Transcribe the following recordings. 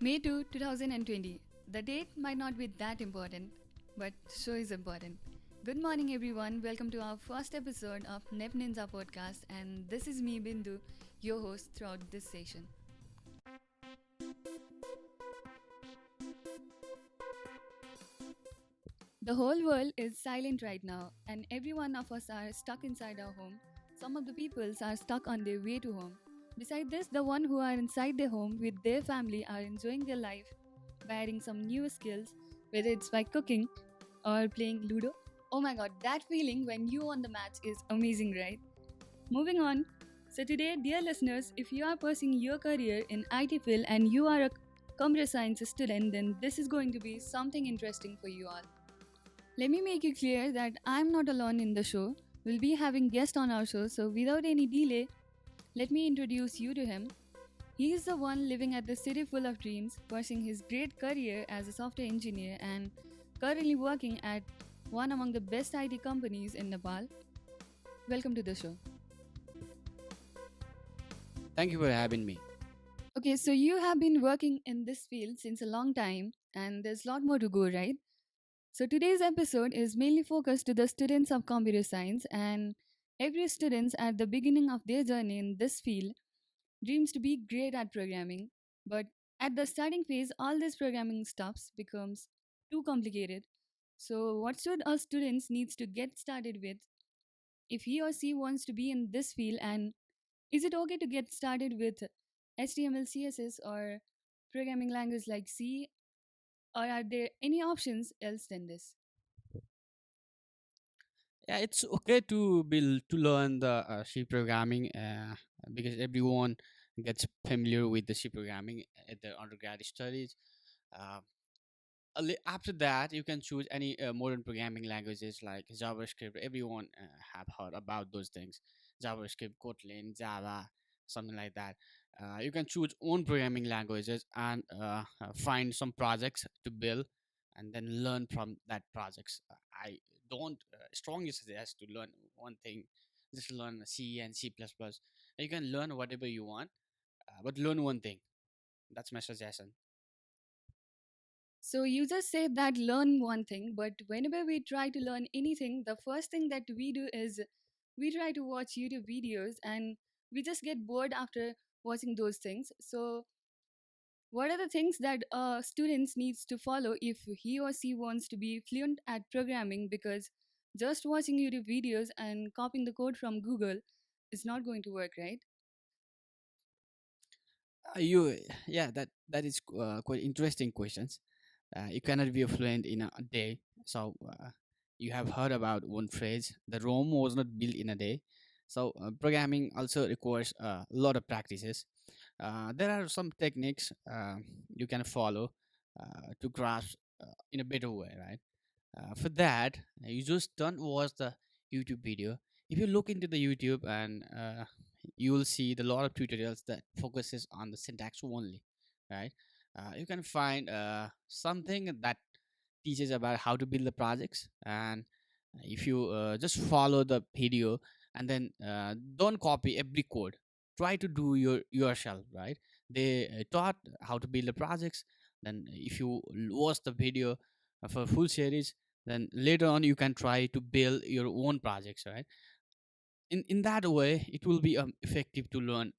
May 2, 2020. The date might not be that important, but show is important. Good morning, everyone. Welcome to our first episode of Nepninja Podcast, and this is me, Bindu, your host throughout this session. The whole world is silent right now, and every one of us are stuck inside our home. Some of the peoples are stuck on their way to home. Beside this, the one who are inside their home with their family are enjoying their life by adding some new skills, whether it's by cooking or playing Ludo. Oh my god, that feeling when you won the match is amazing, right? Moving on. So today, dear listeners, if you are pursuing your career in IT field and you are a computer science student, then this is going to be something interesting for you all. Let me make it clear that I'm not alone in the show. We'll be having guests on our show, so without any delay, let me introduce you to him. He is the one living at the city full of dreams, pursuing his great career as a software engineer and currently working at one among the best IT companies in Nepal. Welcome to the show. Thank you for having me. Okay, so you have been working in this field since a long time, and there's a lot more to go, right? So today's episode is mainly focused to the students of computer science, and every student at the beginning of their journey in this field dreams to be great at programming. But at the starting phase, all this programming stuffs becomes too complicated. So what should a student needs to get started with if he or she wants to be in this field, and is it okay to get started with HTML, CSS or programming language like C, or are there any options else than this? Yeah, it's okay to build to learn the C programming because everyone gets familiar with the C programming at their undergrad studies. Uh, After that, you can choose any modern programming languages like JavaScript. Everyone have heard about those things: JavaScript, Kotlin, Java, something like that. You can choose own programming languages and find some projects to build, and then learn from that projects. I don't strongly suggest to learn one thing. Just learn C and C++. You can learn whatever you want, but learn one thing. That's my suggestion. So you just said that learn one thing, but whenever we try to learn anything, the first thing that we do is we try to watch YouTube videos and we just get bored after watching those things. So what are the things that students needs to follow if he or she wants to be fluent at programming? Because just watching YouTube videos and copying the code from Google is not going to work, right? You Yeah, that is quite interesting questions. You cannot be fluent in a day. So you have heard about one phrase: the Rome was not built in a day. So programming also requires a lot of practices. There are some techniques you can follow to grasp in a better way, right? For that, you just don't watch the YouTube video. If you look into the YouTube, and you will see the lot of tutorials that focuses on the syntax only, right? You can find something that teaches about how to build the projects, and if you just follow the video and then don't copy every code, try to do yourself, right? They taught how to build the projects. Then if you watch the video for a full series, then later on you can try to build your own projects, right? In that way it will be effective to learn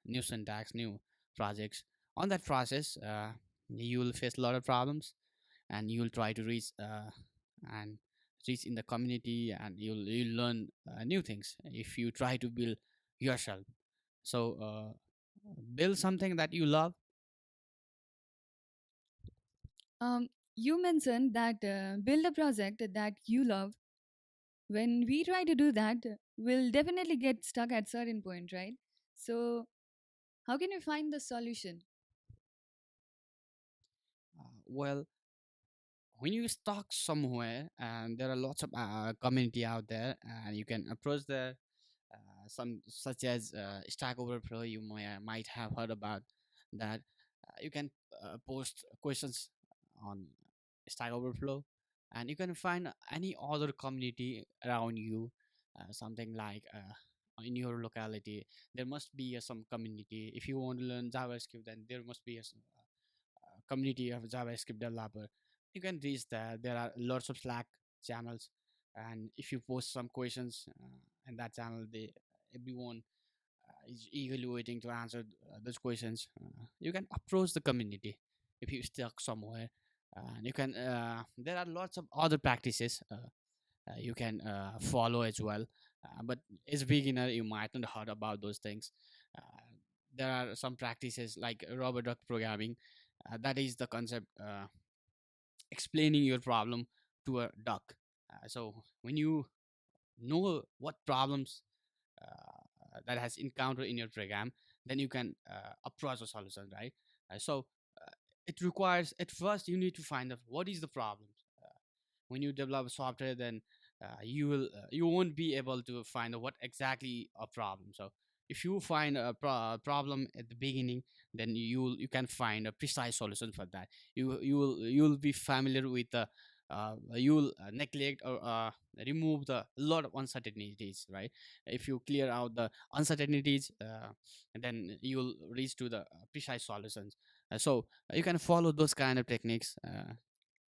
new syntax, new projects. On that process, you will face a lot of problems, and you will try to reach and reach in the community, and you'll learn new things if you try to build yourself. So build something that you love. You mentioned that build a project that you love. When we try to do that, we'll definitely get stuck at certain point, right? So how can we find the solution? Well, when you stuck somewhere and there are lots of community out there, and you can approach there, some such as Stack Overflow. You might have heard about that. You can post questions on Stack Overflow, and you can find any other community around you. Something like in your locality, there must be some community. If you want to learn JavaScript, then there must be community of JavaScript developer, you can reach there. There are lots of Slack channels, and if you post some questions in that channel, they everyone is eagerly waiting to answer those questions. You can approach the community if you stuck somewhere, and you can. There are lots of other practices you can follow as well. But as a beginner, you might not heard about those things. Uh, there are some practices like robot duck programming. That is the concept explaining your problem to a duck. So when you know what problems that has encountered in your program, then you can approach a solution, right? So uh, it requires at first you need to find out what is the problem. When you develop software, then you won't be able to find out what exactly a problem. So if you find a problem at the beginning, then you can find a precise solution for that. You'll be familiar with the you'll neglect or remove the lot of uncertainties, right? If you clear out the uncertainties, then you'll reach to the precise solutions. So you can follow those kind of techniques.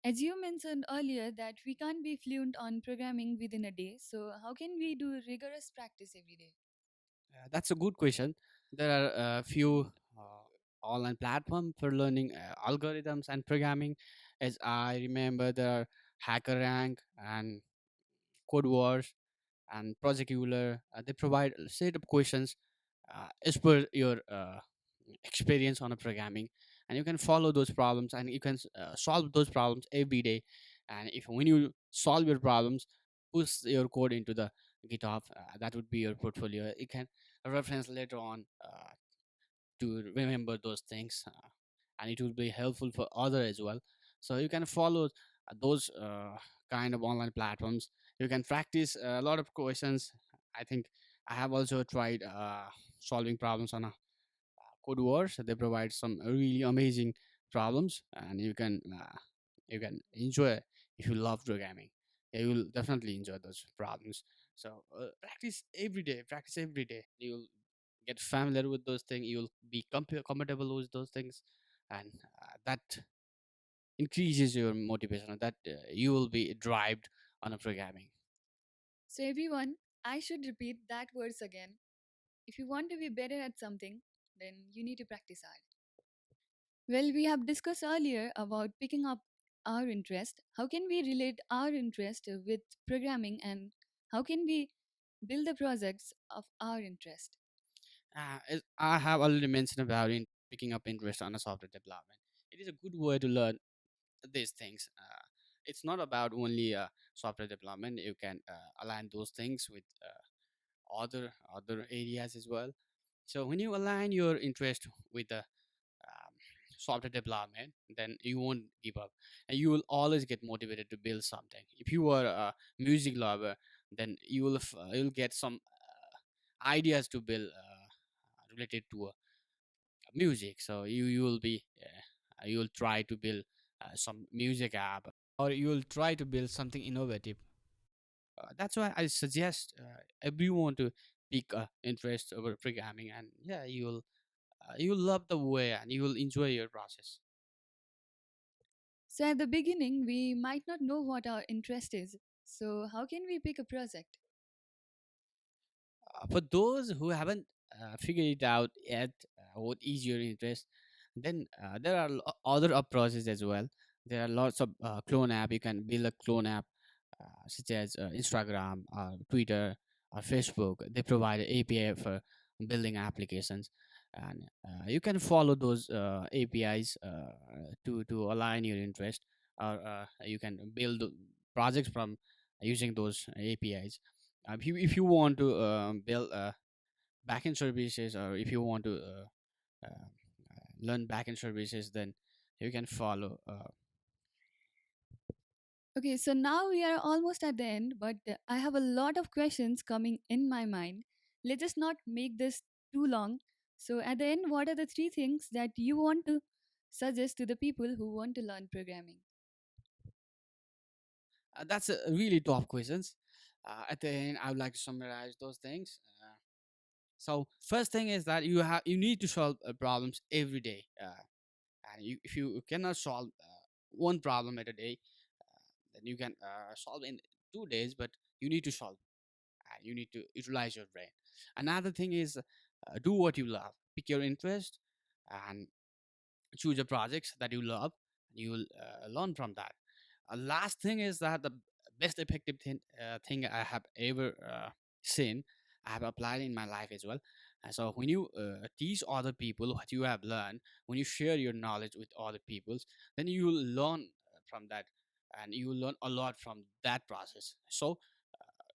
As you mentioned earlier, that we can't be fluent on programming within a day, so how can we do rigorous practice every day? That's a good question. There are a few online platforms for learning algorithms and programming. As I remember, there are HackerRank and Code Wars and Project Euler. They provide a set of questions as per your experience on a programming, and you can follow those problems and you can solve those problems every day. And if when you solve your problems, push your code into the GitHub. That would be your portfolio. You can reference later on to remember those things, and it will be helpful for other as well. So you can follow those kind of online platforms. You can practice a lot of questions. I think I have also tried solving problems on a code wars. They provide some really amazing problems, and you can enjoy if you love programming. Yeah, you will definitely enjoy those problems. So practice every day. Practice every day. You'll get familiar with those things. You'll be comfortable with those things, and that increases your motivation. That you will be driven on a programming. So, everyone, I should repeat that words again. If you want to be better at something, then you need to practice hard. Well, we have discussed earlier about picking up our interest. How can we relate our interest with programming, and how can we build the projects of our interest? As I have already mentioned about in picking up interest on a software development. It is a good way to learn these things. It's not about only software development. You can align those things with other areas as well. So when you align your interest with the software development, then you won't give up, and you will always get motivated to build something. If you are a music lover, then you'll get some ideas to build related to music. So you will be you will try to build some music app, or you will try to build something innovative. That's why I suggest everyone to pick interest over programming, and yeah, you'll love the way and you will enjoy your process. So, at the beginning, we might not know what our interest is. So, how can we pick a project? For those who haven't figured it out yet, what is your interest, then there are other approaches as well. There are lots of clone app. You can build a clone app such as Instagram, Twitter, or Facebook. They provide an API for building applications, and you can follow those APIs to align your interest, or you can build projects from using those APIs. If you want to build backend services, or if you want to learn backend services, then you can follow. Okay, so now we are almost at the end, but I have a lot of questions coming in my mind. Let's just not make this too long. So, at the end, what are the three things that you want to suggest to the people who want to learn programming? That's a really tough questions. At the end, I would like to summarize those things. So first thing is that you need to solve problems every day, And if you cannot solve one problem at a day, then you can solve in 2 days, but you need to solve. You need to utilize your brain. Another thing is, do what you love, pick your interest, and choose the projects that you love. You will learn from that. Last thing is that the best effective thing I have ever seen, I have applied in my life as well. So when you teach other people what you have learned, when you share your knowledge with other people, then you will learn from that, and you will learn a lot from that process. So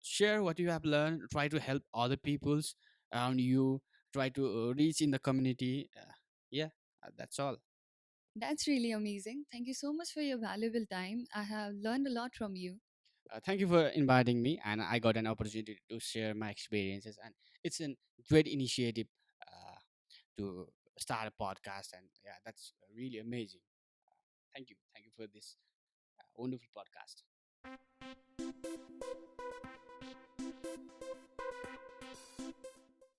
share what you have learned, try to help other peoples around you, try to reach in the community. Yeah, that's all. That's really amazing. Thank you so much for your valuable time. I have learned a lot from you. Thank you for inviting me, and I got an opportunity to share my experiences. And it's a great initiative to start a podcast, and yeah, that's really amazing. Thank you for this wonderful podcast.